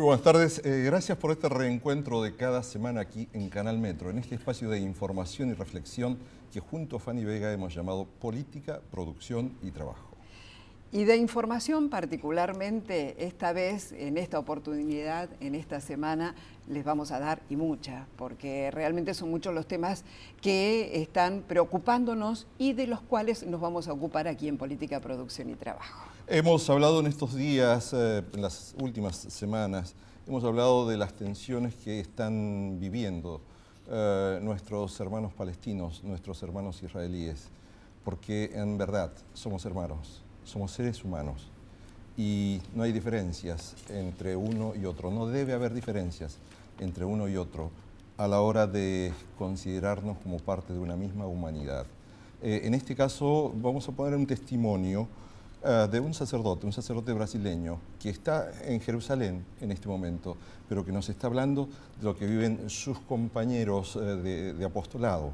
buenas tardes. Gracias por este reencuentro de cada semana aquí en Canal Metro, en este espacio de información y reflexión que junto a Fanny Vega hemos llamado Política, Producción y Trabajo. Y de información particularmente, esta vez, en esta oportunidad, en esta semana, les vamos a dar y mucha, porque realmente son muchos los temas que están preocupándonos y de los cuales nos vamos a ocupar aquí en Política, Producción y Trabajo. Hemos hablado en estos días, en las últimas semanas, hemos hablado de las tensiones que están viviendo nuestros hermanos palestinos, nuestros hermanos israelíes, porque en verdad somos hermanos. Somos seres humanos y no hay diferencias entre uno y otro. No debe haber diferencias entre uno y otro a la hora de considerarnos como parte de una misma humanidad. En este caso vamos a poner un testimonio de un sacerdote brasileño que está en Jerusalén en este momento, pero que nos está hablando de lo que viven sus compañeros de apostolado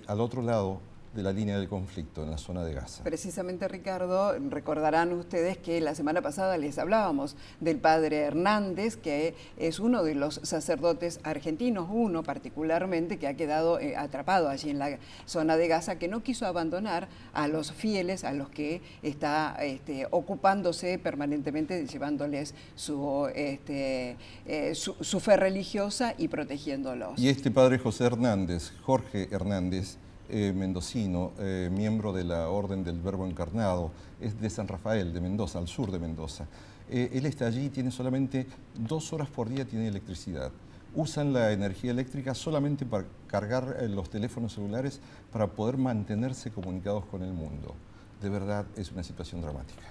al otro lado de la línea del conflicto en la zona de Gaza. Precisamente, Ricardo, recordarán ustedes que la semana pasada les hablábamos del padre Hernández, que es uno de los sacerdotes argentinos, uno particularmente que ha quedado atrapado allí en la zona de Gaza, que no quiso abandonar a los fieles, a los que está ocupándose permanentemente, llevándoles su fe religiosa y protegiéndolos. Y este padre Jorge Hernández, mendocino, miembro de la Orden del Verbo Encarnado, es de San Rafael, de Mendoza, al sur de Mendoza. Él está allí, tiene solamente 2 horas por día, tiene electricidad. Usan la energía eléctrica solamente para cargar los teléfonos celulares para poder mantenerse comunicados con el mundo. De verdad es una situación dramática.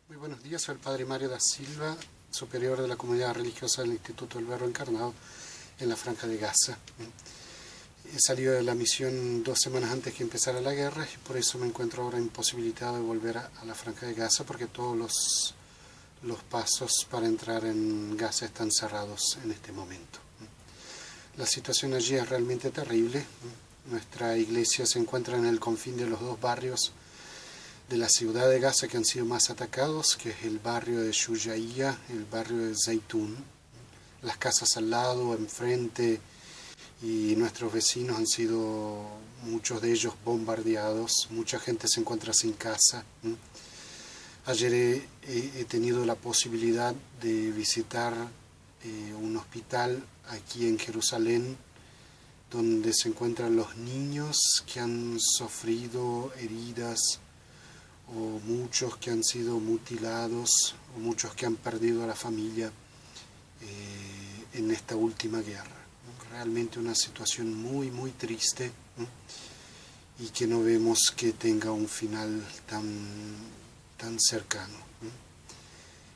Muy buenos días, soy el padre Mario da Silva, superior de la comunidad religiosa del Instituto del Verbo Encarnado en la Franja de Gaza. He salido de la misión 2 semanas antes que empezara la guerra y por eso me encuentro ahora imposibilitado de volver a la Franja de Gaza porque todos los pasos para entrar en Gaza están cerrados en este momento. La situación allí es realmente terrible. Nuestra iglesia se encuentra en el confín de los 2 barrios de la ciudad de Gaza que han sido más atacados, que es el barrio de Shujaiya, el barrio de Zaytún. Las casas al lado, enfrente, y nuestros vecinos han sido, muchos de ellos, bombardeados. Mucha gente se encuentra sin casa. Ayer he tenido la posibilidad de visitar un hospital aquí en Jerusalén, donde se encuentran los niños que han sufrido heridas, o muchos que han sido mutilados, o muchos que han perdido a la familia en esta última guerra. Realmente una situación muy, muy triste, y que no vemos que tenga un final tan cercano.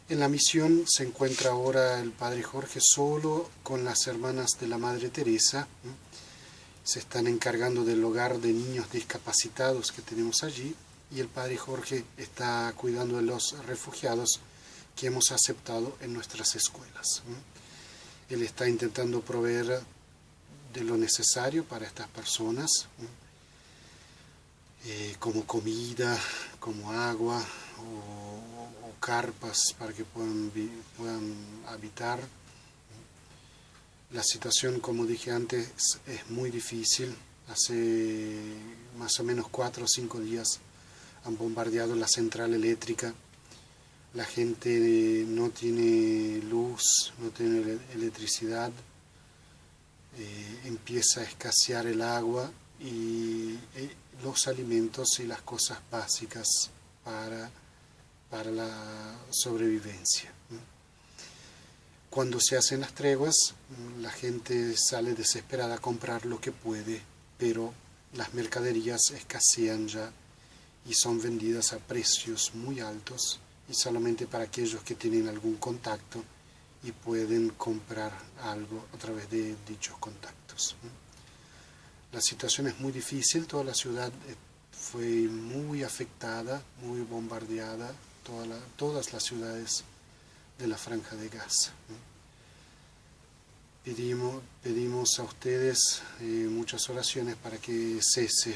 En la misión se encuentra ahora el padre Jorge solo con las hermanas de la Madre Teresa. Se están encargando del hogar de niños discapacitados que tenemos allí. Y el padre Jorge está cuidando de los refugiados que hemos aceptado en nuestras escuelas. Él está intentando proveer de lo necesario para estas personas, como comida, como agua o carpas para que puedan habitar. La situación, como dije antes, es muy difícil. Hace más o menos 4 o 5 días han bombardeado la central eléctrica, la gente no tiene luz, no tiene electricidad, empieza a escasear el agua y los alimentos y las cosas básicas para la sobrevivencia. Cuando se hacen las treguas, la gente sale desesperada a comprar lo que puede, pero las mercaderías escasean ya y son vendidas a precios muy altos y solamente para aquellos que tienen algún contacto y pueden comprar algo a través de dichos contactos. La situación es muy difícil, toda la ciudad fue muy afectada, muy bombardeada, todas las ciudades de la Franja de Gaza. Pedimos a ustedes muchas oraciones para que cese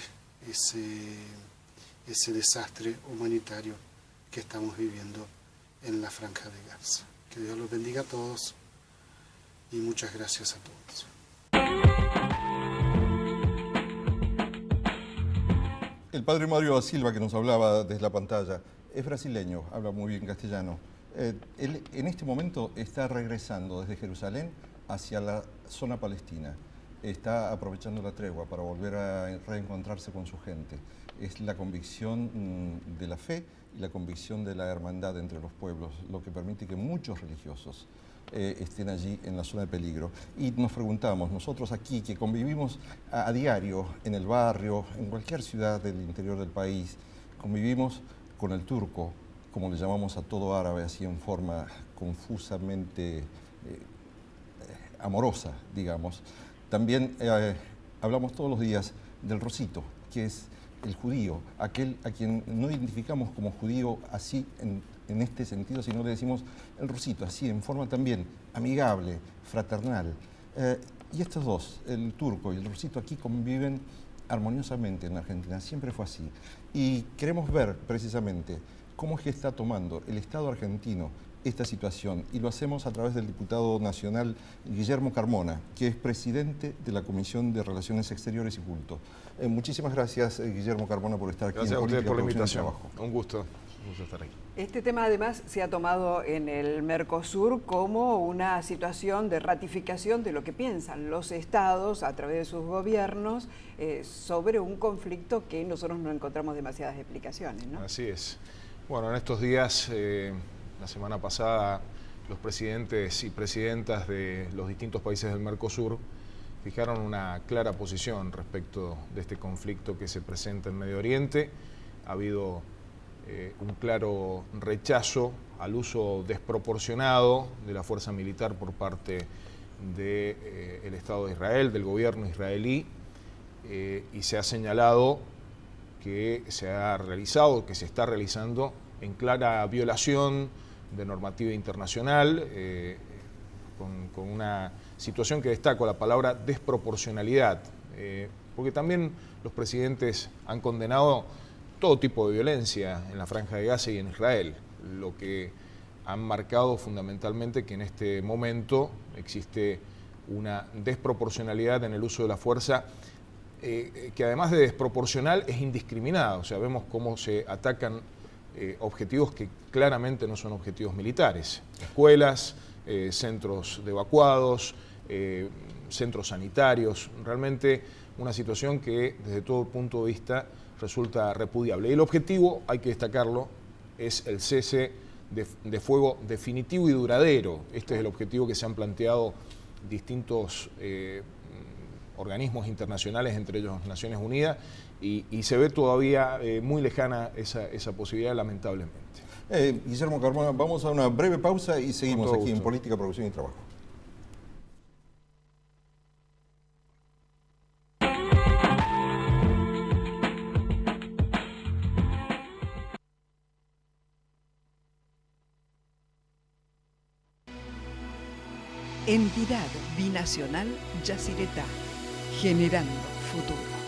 ese desastre humanitario que estamos viviendo en la Franja de Gaza. Que Dios los bendiga a todos y muchas gracias a todos. El padre Mario da Silva, que nos hablaba desde la pantalla, es brasileño, habla muy bien castellano. Él en este momento está regresando desde Jerusalén hacia la zona palestina. Está aprovechando la tregua para volver a reencontrarse con su gente. Es la convicción de la fe y la convicción de la hermandad entre los pueblos, lo que permite que muchos religiosos estén allí en la zona de peligro. Y nos preguntamos, nosotros aquí que convivimos a diario en el barrio, en cualquier ciudad del interior del país, convivimos con el turco, como le llamamos a todo árabe, así en forma confusamente amorosa, digamos. También hablamos todos los días del rosito, que es el judío, aquel a quien no identificamos como judío así en este sentido, sino le decimos el rosito, así en forma también amigable, fraternal. Y estos dos, el turco y el rosito, aquí conviven armoniosamente en Argentina, siempre fue así. Y queremos ver precisamente cómo es que está tomando el Estado argentino esta situación, y lo hacemos a través del diputado nacional Guillermo Carmona, que es presidente de la Comisión de Relaciones Exteriores y Culto. Muchísimas gracias, Guillermo Carmona, por estar aquí. Gracias a ustedes por la invitación. Un gusto estar aquí. Este tema además se ha tomado en el Mercosur como una situación de ratificación de lo que piensan los estados a través de sus gobiernos sobre un conflicto que nosotros no encontramos demasiadas explicaciones, ¿no? Así es. Bueno, en estos días, la semana pasada, los presidentes y presidentas de los distintos países del Mercosur fijaron una clara posición respecto de este conflicto que se presenta en Medio Oriente. Ha habido un claro rechazo al uso desproporcionado de la fuerza militar por parte del Estado de Israel, del gobierno israelí, y se ha señalado que se ha realizado, que se está realizando en clara violación de normativa internacional, con una situación que destaco la palabra desproporcionalidad, porque también los presidentes han condenado todo tipo de violencia en la Franja de Gaza y en Israel, lo que han marcado fundamentalmente que en este momento existe una desproporcionalidad en el uso de la fuerza, que además de desproporcional es indiscriminada. O sea, vemos cómo se atacan objetivos que claramente no son objetivos militares: escuelas, centros de evacuados, centros sanitarios. Realmente una situación que desde todo punto de vista resulta repudiable. Y el objetivo, hay que destacarlo, es el cese de fuego definitivo y duradero. Este es el objetivo que se han planteado distintos organismos internacionales, entre ellos Naciones Unidas, y se ve todavía muy lejana esa posibilidad, lamentablemente. Guillermo Carmona, vamos a una breve pausa y seguimos aquí en Política, Producción y Trabajo. Entidad binacional Yacyretá, generando futuro.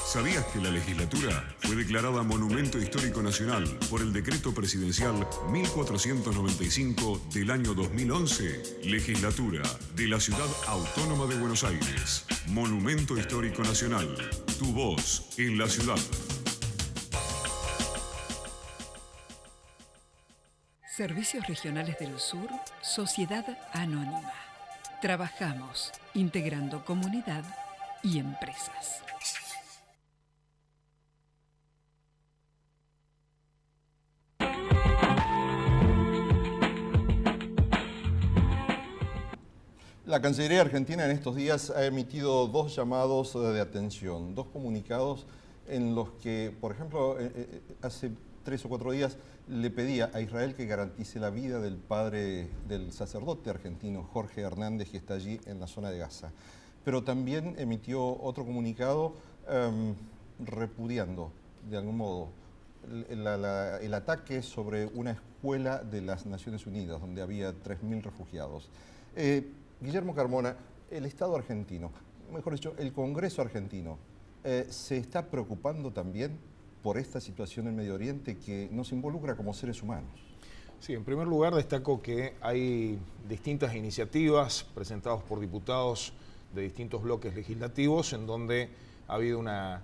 ¿Sabías que la legislatura fue declarada Monumento Histórico Nacional por el Decreto Presidencial 1495 del año 2011? Legislatura de la Ciudad Autónoma de Buenos Aires. Monumento Histórico Nacional. Tu voz en la ciudad. Servicios Regionales del Sur, Sociedad Anónima. Trabajamos integrando comunidad y empresas. La Cancillería Argentina en estos días ha emitido dos llamados de atención, dos comunicados en los que, por ejemplo, hace 3 o 4 días le pedía a Israel que garantice la vida del padre del sacerdote argentino Jorge Hernández, que está allí en la zona de Gaza. Pero también emitió otro comunicado repudiando, de algún modo, el ataque sobre una escuela de las Naciones Unidas, donde había 3.000 refugiados. Guillermo Carmona, el Estado argentino, mejor dicho, el Congreso argentino, ¿se está preocupando también por esta situación en Medio Oriente que nos involucra como seres humanos? Sí, en primer lugar destaco que hay distintas iniciativas presentadas por diputados de distintos bloques legislativos en donde ha habido una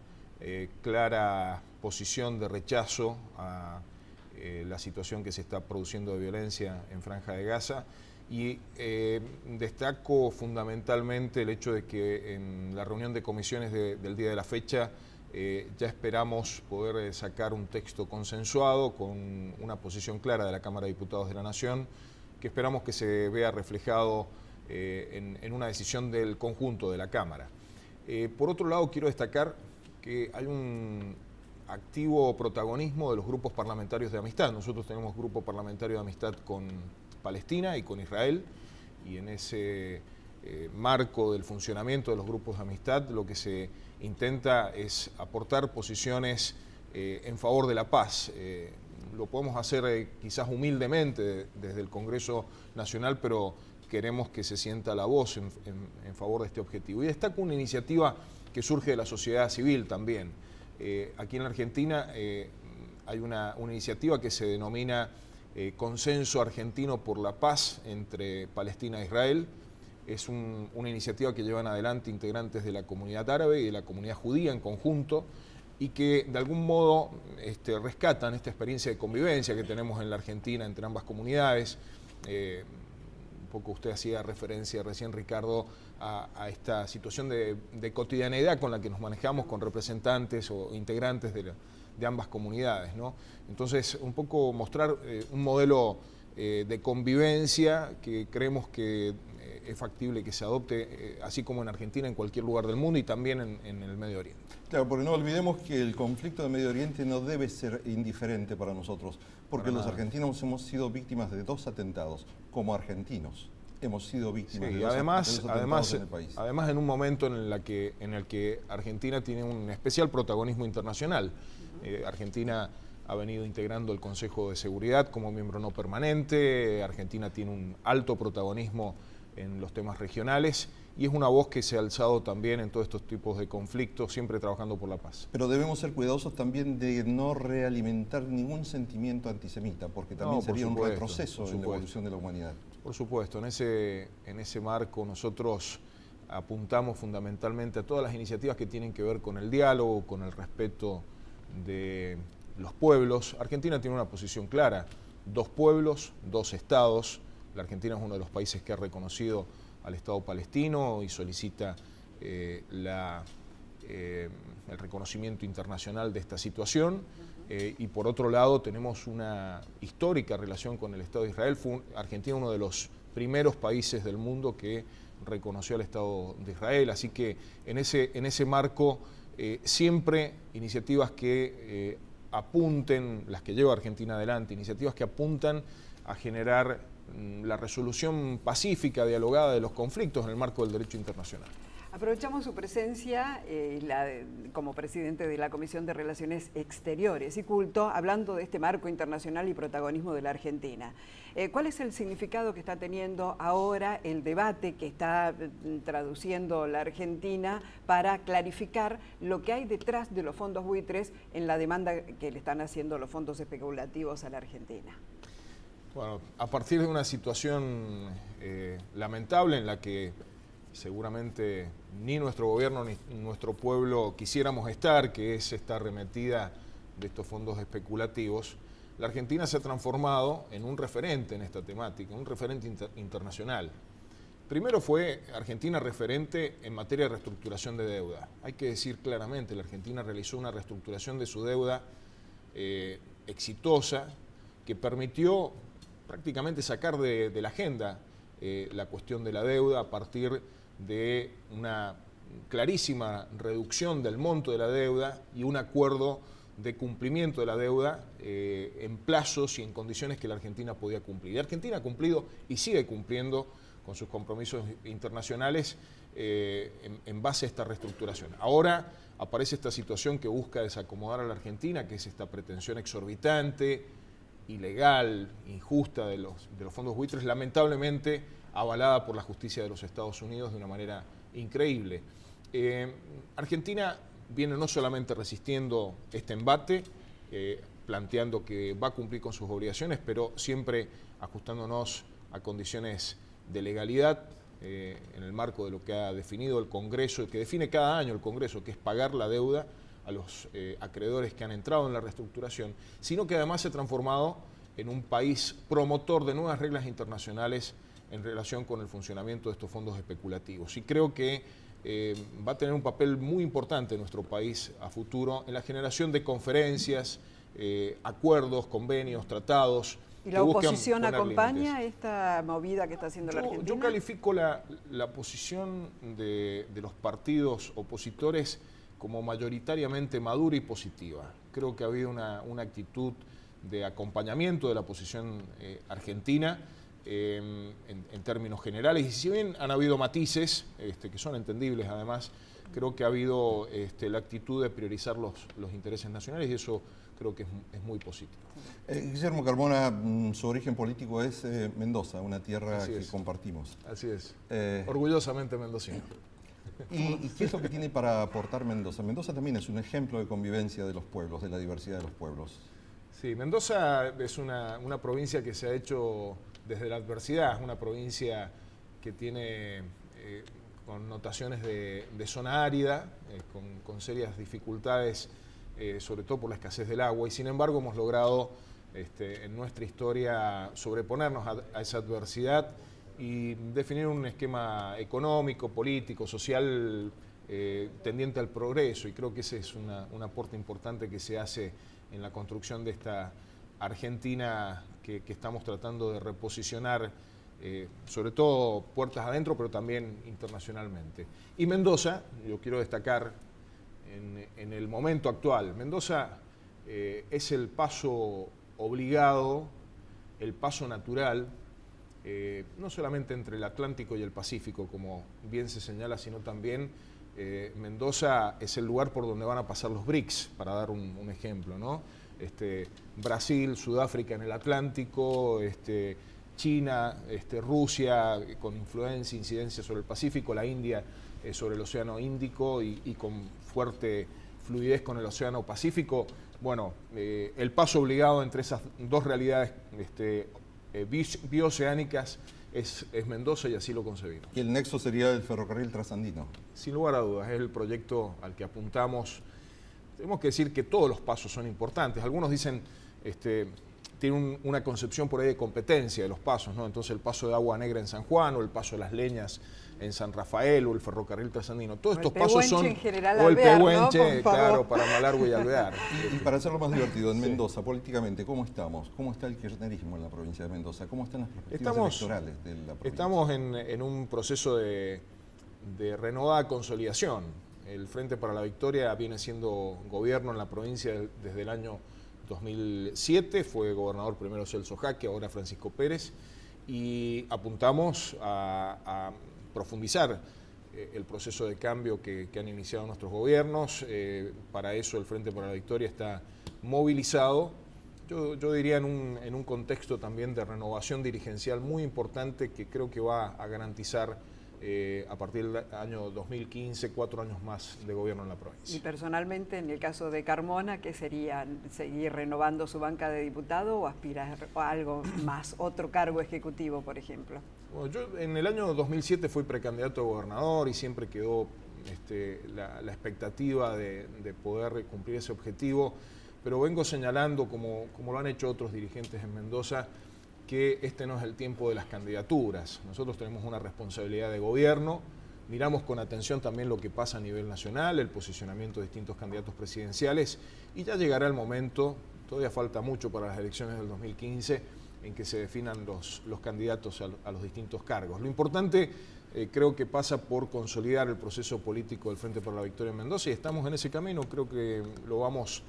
clara posición de rechazo a la situación que se está produciendo de violencia en Franja de Gaza, y destaco fundamentalmente el hecho de que en la reunión de comisiones del día de la fecha ya esperamos poder sacar un texto consensuado con una posición clara de la Cámara de Diputados de la Nación, que esperamos que se vea reflejado en una decisión del conjunto de la Cámara. Por otro lado, quiero destacar que hay un activo protagonismo de los grupos parlamentarios de amistad. Nosotros tenemos grupo parlamentario de amistad con Palestina y con Israel, y en ese marco del funcionamiento de los grupos de amistad lo que se intenta es aportar posiciones en favor de la paz. Lo podemos hacer quizás humildemente desde el Congreso Nacional, pero queremos que se sienta la voz en favor de este objetivo. Y destaco una iniciativa que surge de la sociedad civil también. Aquí en la Argentina hay una iniciativa que se denomina Consenso Argentino por la Paz entre Palestina e Israel. Es una iniciativa que llevan adelante integrantes de la comunidad árabe y de la comunidad judía en conjunto, y que de algún modo rescatan esta experiencia de convivencia que tenemos en la Argentina entre ambas comunidades. Un poco usted hacía referencia recién, Ricardo, a esta situación de cotidianeidad con la que nos manejamos con representantes o integrantes de ambas comunidades, ¿no? Entonces, un poco mostrar un modelo de convivencia que creemos que es factible que se adopte, así como en Argentina, en cualquier lugar del mundo y también en el Medio Oriente. Claro, porque no olvidemos que el conflicto de Medio Oriente no debe ser indiferente para nosotros, porque los argentinos hemos sido víctimas de 2 atentados, como argentinos. Hemos sido víctimas de dos atentados en el país. Además, en un momento en el que Argentina tiene un especial protagonismo internacional. Argentina ha venido integrando el Consejo de Seguridad como miembro no permanente. Argentina tiene un alto protagonismo en los temas regionales y es una voz que se ha alzado también en todos estos tipos de conflictos, siempre trabajando por la paz. Pero debemos ser cuidadosos también de no realimentar ningún sentimiento antisemita, porque también sería un retroceso en la evolución de la humanidad. Por supuesto, en ese marco nosotros apuntamos fundamentalmente a todas las iniciativas que tienen que ver con el diálogo, con el respeto de los pueblos. Argentina tiene una posición clara: 2 pueblos, 2 estados. La Argentina es uno de los países que ha reconocido al Estado palestino y solicita el reconocimiento internacional de esta situación. Y por otro lado tenemos una histórica relación con el Estado de Israel. Argentina uno de los primeros países del mundo que reconoció al Estado de Israel, así que en ese marco siempre iniciativas que apunten, las que lleva Argentina adelante, iniciativas que apuntan a generar la resolución pacífica, dialogada de los conflictos en el marco del derecho internacional. Aprovechamos su presencia como presidente de la Comisión de Relaciones Exteriores y Culto, hablando de este marco internacional y protagonismo de la Argentina. ¿Cuál es el significado que está teniendo ahora el debate que está traduciendo la Argentina para clarificar lo que hay detrás de los fondos buitres en la demanda que le están haciendo los fondos especulativos a la Argentina? Bueno, a partir de una situación lamentable en la que seguramente ni nuestro gobierno ni nuestro pueblo quisiéramos estar, que es esta arremetida de estos fondos especulativos, la Argentina se ha transformado en un referente en esta temática, un referente internacional. Primero fue Argentina referente en materia de reestructuración de deuda. Hay que decir claramente, la Argentina realizó una reestructuración de su deuda exitosa que permitió prácticamente sacar de la agenda la cuestión de la deuda a partir de una clarísima reducción del monto de la deuda y un acuerdo de cumplimiento de la deuda en plazos y en condiciones que la Argentina podía cumplir. Y Argentina ha cumplido y sigue cumpliendo con sus compromisos internacionales en base a esta reestructuración. Ahora aparece esta situación que busca desacomodar a la Argentina, que es esta pretensión exorbitante, ilegal, injusta de los fondos buitres, lamentablemente avalada por la justicia de los Estados Unidos de una manera increíble. Argentina viene no solamente resistiendo este embate, planteando que va a cumplir con sus obligaciones, pero siempre ajustándonos a condiciones de legalidad en el marco de lo que ha definido el Congreso, que define cada año el Congreso, que es pagar la deuda a los acreedores que han entrado en la reestructuración, sino que además se ha transformado en un país promotor de nuevas reglas internacionales en relación con el funcionamiento de estos fondos especulativos. Y creo que va a tener un papel muy importante en nuestro país a futuro en la generación de conferencias, acuerdos, convenios, tratados. ¿Y la oposición acompaña esta movida que está haciendo la Argentina? Yo califico la posición de los partidos opositores como mayoritariamente madura y positiva. Creo que ha habido una actitud de acompañamiento de la posición argentina en términos generales, y si bien han habido matices que son entendibles además, creo que ha habido la actitud de priorizar los intereses nacionales, y eso creo que es muy positivo. Guillermo Carmona, su origen político es Mendoza, una tierra que compartimos. Así es, orgullosamente mendocino. ¿Y qué es lo que tiene para aportar Mendoza? Mendoza también es un ejemplo de convivencia de los pueblos, de la diversidad de los pueblos. Sí, Mendoza es una provincia que se ha hecho desde la adversidad, es una provincia que tiene connotaciones de zona árida, con serias dificultades, sobre todo por la escasez del agua, y sin embargo hemos logrado en nuestra historia sobreponernos a esa adversidad y definir un esquema económico, político, social tendiente al progreso, y creo que ese es un aporte importante que se hace en la construcción de esta Argentina que estamos tratando de reposicionar, sobre todo puertas adentro, pero también internacionalmente. Y Mendoza, yo quiero destacar en el momento actual, Mendoza es el paso obligado, el paso natural, no solamente entre el Atlántico y el Pacífico, como bien se señala, sino también Mendoza es el lugar por donde van a pasar los BRICS, para dar un ejemplo, ¿no? Brasil, Sudáfrica en el Atlántico, China, Rusia con influencia, incidencia sobre el Pacífico, la India sobre el Océano Índico y con fuerte fluidez con el Océano Pacífico. Bueno, el paso obligado entre esas dos realidades bioceánicas es Mendoza, y así lo concebimos. Y el nexo sería el ferrocarril trasandino. Sin lugar a dudas, es el proyecto al que apuntamos. Tenemos que decir que todos los pasos son importantes. Algunos dicen, tienen una concepción por ahí de competencia de los pasos, ¿no? Entonces el paso de Agua Negra en San Juan, o el paso de Las Leñas en San Rafael, o el ferrocarril trasandino. Todos estos pasos son... En general, o el Alvear, Pehuenche, ¿no? claro, para Malargüe y Alvear. Y para hacerlo más divertido, en Mendoza, políticamente, ¿cómo estamos? ¿Cómo está el kirchnerismo en la provincia de Mendoza? ¿Cómo están las perspectivas electorales de la provincia? Estamos en un proceso de renovada consolidación. El Frente para la Victoria viene siendo gobierno en la provincia desde el año 2007, fue gobernador primero Celso Jaque, ahora Francisco Pérez, y apuntamos a profundizar el proceso de cambio que han iniciado nuestros gobiernos. Para eso el Frente para la Victoria está movilizado, yo diría en un contexto también de renovación dirigencial muy importante, que creo que va a garantizar a partir del año 2015, 4 años más de gobierno en la provincia. Y personalmente, en el caso de Carmona, ¿qué sería? ¿Seguir renovando su banca de diputado o aspirar a algo más, otro cargo ejecutivo, por ejemplo? Bueno, yo en el año 2007 fui precandidato a gobernador y siempre quedó la expectativa de poder cumplir ese objetivo, pero vengo señalando, como lo han hecho otros dirigentes en Mendoza, que este no es el tiempo de las candidaturas. Nosotros tenemos una responsabilidad de gobierno, miramos con atención también lo que pasa a nivel nacional, el posicionamiento de distintos candidatos presidenciales, y ya llegará el momento, todavía falta mucho para las elecciones del 2015, en que se definan los candidatos a los distintos cargos. Lo importante creo que pasa por consolidar el proceso político del Frente para la Victoria en Mendoza, y estamos en ese camino, creo que lo vamos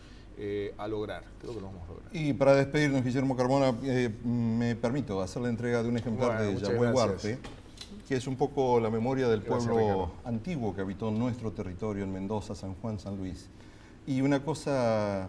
a lograr, creo que lo vamos a lograr. Y para despedirnos, Guillermo Carmona, me permito hacer la entrega de un ejemplar de Yahweh Huarpe, que es un poco la memoria del pueblo antiguo que habitó nuestro territorio en Mendoza, San Juan, San Luis. Y una cosa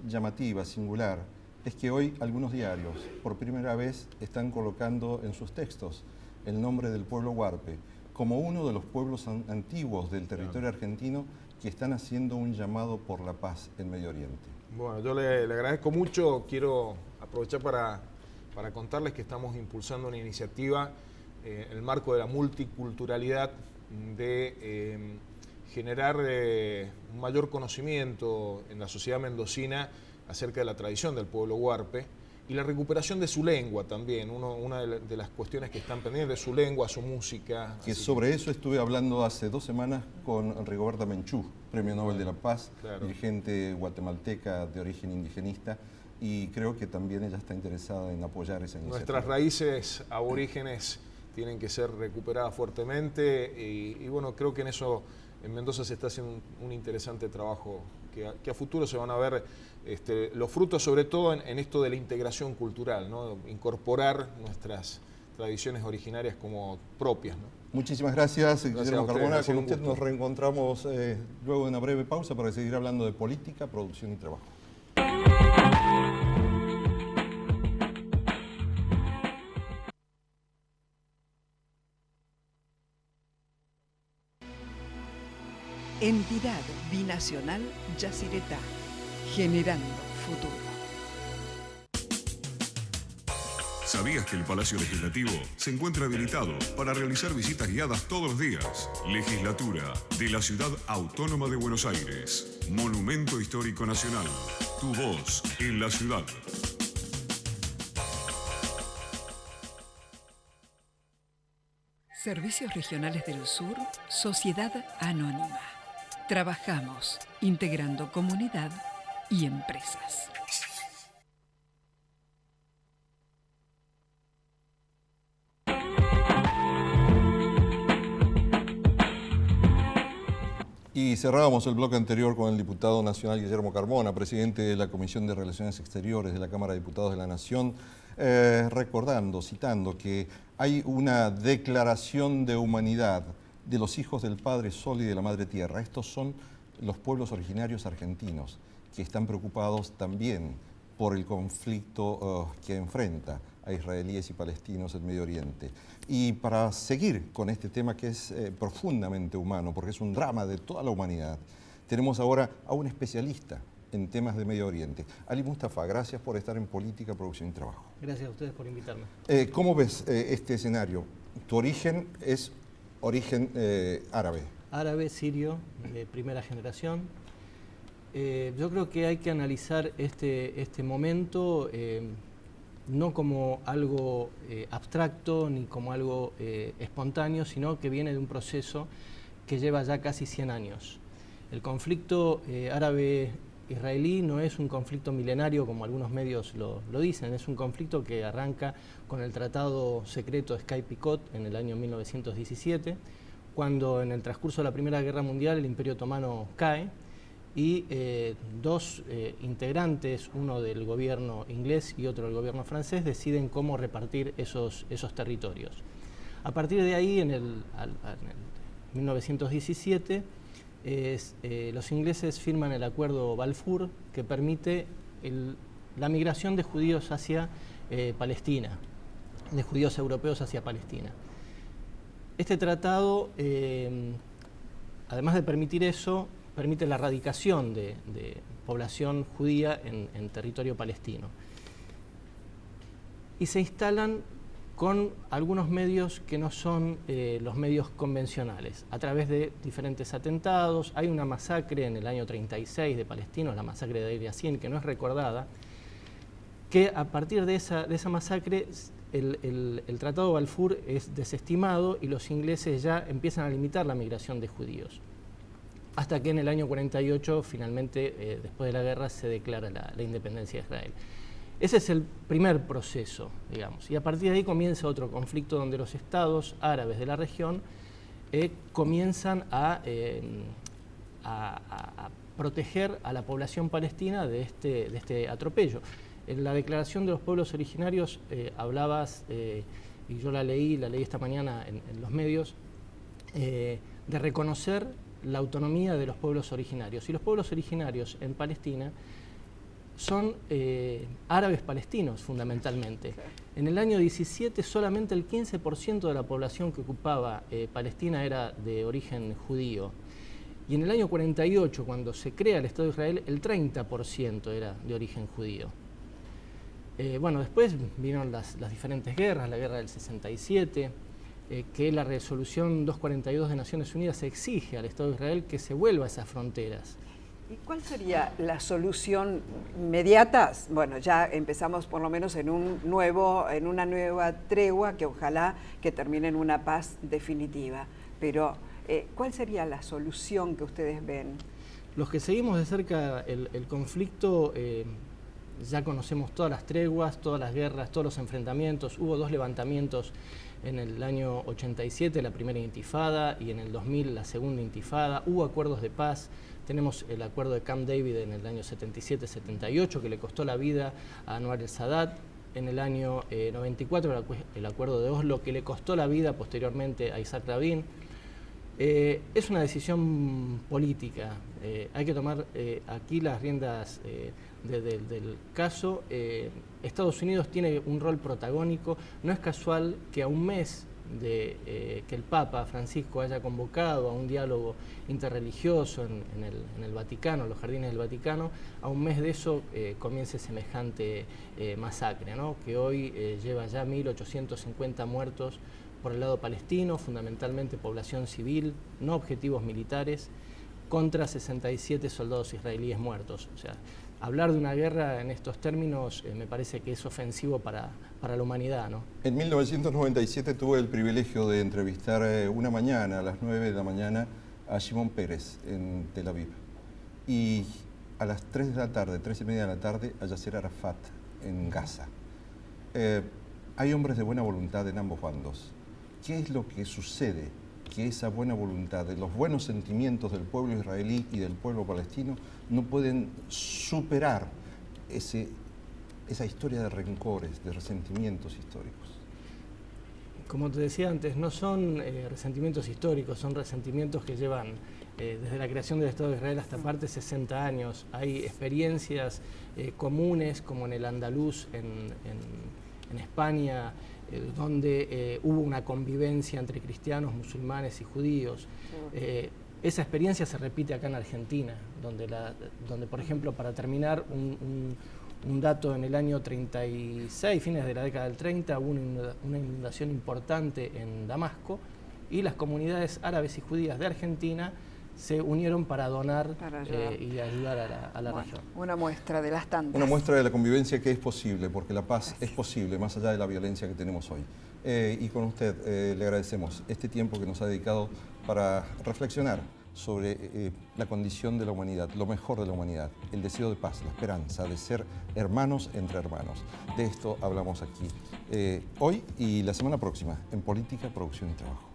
llamativa, singular, es que hoy algunos diarios, por primera vez, están colocando en sus textos el nombre del pueblo Huarpe, como uno de los pueblos antiguos del territorio argentino que están haciendo un llamado por la paz en Medio Oriente. Bueno, yo le agradezco mucho. Quiero aprovechar para contarles que estamos impulsando una iniciativa en el marco de la multiculturalidad de generar un mayor conocimiento en la sociedad mendocina acerca de la tradición del pueblo huarpe y la recuperación de su lengua también. Una de las cuestiones que están pendientes de su lengua, su música. Que sobre eso estuve hablando hace 2 semanas con Rigoberta Menchú, Premio Nobel de la Paz, claro, dirigente guatemalteca de origen indigenista, y creo que también ella está interesada en apoyar esa iniciativa. Nuestras raíces aborígenes tienen que ser recuperadas fuertemente y bueno, creo que en eso en Mendoza se está haciendo un interesante trabajo que a futuro se van a ver los frutos, sobre todo en esto de la integración cultural, ¿no? Incorporar nuestras tradiciones originarias como propias, ¿no? Muchísimas gracias, Guillermo a ustedes, Carmona. ha sido Con un usted gusto. nos reencontramos luego de una breve pausa para seguir hablando de política, producción y trabajo. Entidad Binacional Yacyretá, generando futuro. ¿Sabías que el Palacio Legislativo se encuentra habilitado para realizar visitas guiadas todos los días? Legislatura de la Ciudad Autónoma de Buenos Aires. Monumento Histórico Nacional. Tu voz en la ciudad. Servicios Regionales del Sur, Sociedad Anónima. Trabajamos integrando comunidad y empresas. Y cerrábamos el bloque anterior con el diputado nacional Guillermo Carmona, presidente de la Comisión de Relaciones Exteriores de la Cámara de Diputados de la Nación, citando que hay una declaración de humanidad de los hijos del Padre Sol y de la Madre Tierra. Estos son los pueblos originarios argentinos que están preocupados también por el conflicto que enfrenta a israelíes y palestinos en Medio Oriente. Y para seguir con este tema que es profundamente humano, porque es un drama de toda la humanidad, tenemos ahora a un especialista en temas de Medio Oriente. Ali Mustafa, gracias por estar en Política, Producción y Trabajo. Gracias a ustedes por invitarme. ¿Cómo ves este escenario? Tu origen es origen árabe. Árabe, sirio, de primera generación. Yo creo que hay que analizar este momento no como algo abstracto ni como algo espontáneo, sino que viene de un proceso que lleva ya casi 100 años. El conflicto árabe-israelí no es un conflicto milenario como algunos medios lo dicen, es un conflicto que arranca con el tratado secreto de Sykes-Picot en el año 1917, cuando en el transcurso de la Primera Guerra Mundial el Imperio Otomano cae y dos integrantes, uno del gobierno inglés y otro del gobierno francés, deciden cómo repartir esos territorios. A partir de ahí, en el 1917, los ingleses firman el acuerdo Balfour, que permite la migración de judíos hacia Palestina, de judíos europeos hacia Palestina. Este tratado, además de permitir eso, permite la erradicación de población judía en territorio palestino. Y se instalan con algunos medios que no son los medios convencionales, a través de diferentes atentados. Hay una masacre en el año 36 de palestinos, la masacre de Deir Yassin, que no es recordada, que a partir de esa masacre el Tratado Balfour es desestimado y los ingleses ya empiezan a limitar la migración de judíos. Hasta que en el año 48, finalmente, después de la guerra, se declara la independencia de Israel. Ese es el primer proceso, digamos. Y a partir de ahí comienza otro conflicto donde los estados árabes de la región comienzan a proteger a la población palestina de este atropello. En la Declaración de los Pueblos Originarios hablabas, y yo la leí esta mañana en los medios, de reconocer la autonomía de los pueblos originarios. Y los pueblos originarios en Palestina son árabes palestinos, fundamentalmente. En el año 17, solamente el 15% de la población que ocupaba Palestina era de origen judío. Y en el año 48, cuando se crea el Estado de Israel, el 30% era de origen judío. Bueno, después vinieron las diferentes guerras, la guerra del 67, que la resolución 242 de Naciones Unidas exige al Estado de Israel que se vuelva a esas fronteras. ¿Y cuál sería la solución inmediata? Bueno, ya empezamos por lo menos en una nueva tregua que ojalá que termine en una paz definitiva. Pero, ¿cuál sería la solución que ustedes ven? Los que seguimos de cerca el conflicto, ya conocemos todas las treguas, todas las guerras, todos los enfrentamientos. Hubo 2 levantamientos en el año 87, la primera intifada, y en el 2000 la segunda intifada. Hubo acuerdos de paz. Tenemos el acuerdo de Camp David en el año 77-78, que le costó la vida a Anwar el-Sadat. En el año 94 el acuerdo de Oslo, que le costó la vida posteriormente a Isaac Rabin. Es una decisión política. Hay que tomar aquí las riendas del caso. Estados Unidos tiene un rol protagónico. No es casual que a un mes de que el Papa Francisco haya convocado a un diálogo interreligioso en el Vaticano, en los jardines del Vaticano, a un mes de eso comience semejante masacre, ¿no? Que hoy lleva ya 1.850 muertos por el lado palestino, fundamentalmente población civil, no objetivos militares, contra 67 soldados israelíes muertos. O sea, hablar de una guerra en estos términos me parece que es ofensivo para la humanidad, ¿no? En 1997 tuve el privilegio de entrevistar una mañana, a las 9 de la mañana, a Shimon Peres en Tel Aviv. Y a las 3 de la tarde, 3 y media de la tarde, a Yasser Arafat en Gaza. Hay hombres de buena voluntad en ambos bandos. ¿Qué es lo que sucede? Que esa buena voluntad, de los buenos sentimientos del pueblo israelí y del pueblo palestino no pueden superar esa historia de rencores, de resentimientos históricos. Como te decía antes, no son resentimientos históricos, son resentimientos que llevan desde la creación del Estado de Israel hasta parte 60 años. Hay experiencias comunes, como en el andaluz, en España, donde hubo una convivencia entre cristianos, musulmanes y judíos. Esa experiencia se repite acá en Argentina, donde por ejemplo, para terminar, un dato, en el año 36, fines de la década del 30, hubo una inundación importante en Damasco, y las comunidades árabes y judías de Argentina se unieron para donar y ayudar a la región. Una muestra de las tantas. Una muestra de la convivencia que es posible, porque la paz es posible, más allá de la violencia que tenemos hoy. Y con usted le agradecemos este tiempo que nos ha dedicado para reflexionar sobre la condición de la humanidad, lo mejor de la humanidad, el deseo de paz, la esperanza de ser hermanos entre hermanos. De esto hablamos aquí hoy y la semana próxima en Política, Producción y Trabajo.